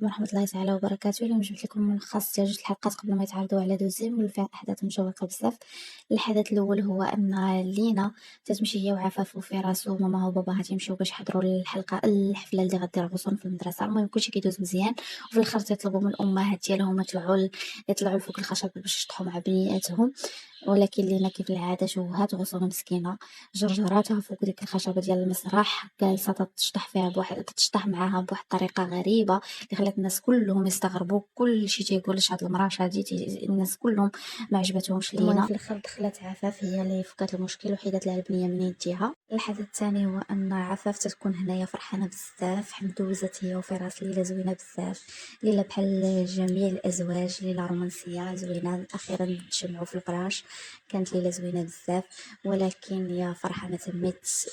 ورحمة الله تعالى وبركاته. اليوم جبت لكم ملخص ديال 2 الحلقات قبل ما يتعرضوا على دوزيام، واللي فيها أحداث مشوقة بزاف. الحدث الأول هو أن لينا تتمشي هي وعفاف وفراس وماماها وباباها تيمشيو باش يحضروا الحفلة اللي غدير الغصون في المدرسة. المهم كلشي كيدوز مزيان، وفي الآخر تيطلبوا من الأمهات ديالهم يطلعوا لفوق الخشب باش يشطحوا مع بنياتهم. ولكن لينا كيف العادة شوهات غصون مسكينة جرجراتها فوق ديك الخشبة ديال المسرح، جالسة تتشطح معاها بواحد الطريقة غريبة اللي خلات الناس كلهم يستغربوا. كلشي تيقول اش هاد المراه شادي الناس كلهم ما عجبتهمش المهم لينا. في الاخر دخلت عفاف هي اللي فكات المشكل وحيدت لها البنيه من يديها. الحدث الثاني هو ان عفاف تتكون هنايا فرحانه بزاف، حيت دوزت هي وفراس ليله زوينه بزاف، ليله بحال جميع الازواج، ليله رومانسيه زوينه، اخيرا تجمعوا في الفراش. كانت ليله زوينه بزاف، ولكن يا فرحه ما تمت.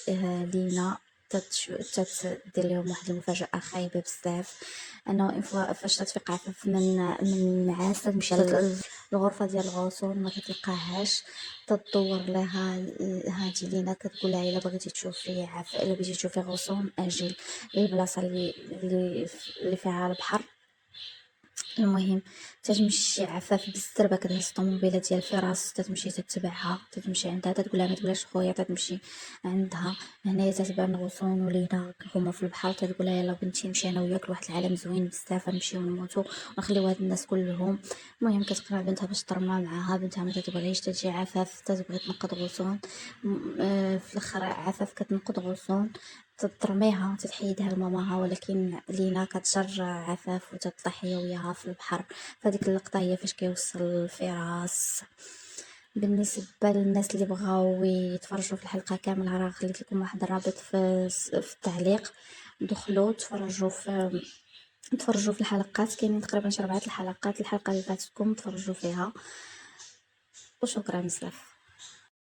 لينا تدير لهم واحد المفاجاه خايبه بزاف، انه فاش تتفيق عفاف من النعاس تمشي للغرفه ديال الغسول ما كتلقاهاش. تدور لها هادي لينا كتقول لها الا بغيتي تشوفي الا بغيتي تشوفي غصون اجي للبلاصه اللي فيها البحر. المهم تتمشي عفاف بالزربه كتهز الطوموبيله ديال فراس، تتمشي تتبعها، تتمشي عندها، تتقول لها ما تقولهاش خويا، تتمشي عندها. هنايا تتبان غصون ولينا هما في البحر، تتقول لها يلا بنتي نمشي انا وياك لواحد العالم زوين بزاف، نمشيو ونموتو ونخليو هاد الناس كلهم. المهم كتقنع بنتها باش ترمى معاها، بنتها ما تتبغيش، تجي عفاف تتبغي تنقض غصون. في الاخر عفاف كتنقض غصون، ترميها تتحيدها لماماها، ولكن لينا كتشرع عفاف وتطيح هي وياها في البحر. فهاديك اللقطة هي فاش كيوصل الفراس. بالنسبة للناس اللي بغاو يتفرجوا في الحلقة كاملة راه خليت لكم واحد الرابط في التعليق، دخلوا تفرجوا في الحلقات، كاينين تقريبا شي 4 الحلقات. الحلقة اللي فاتتكم تفرجوا فيها، وشكرا بزاف.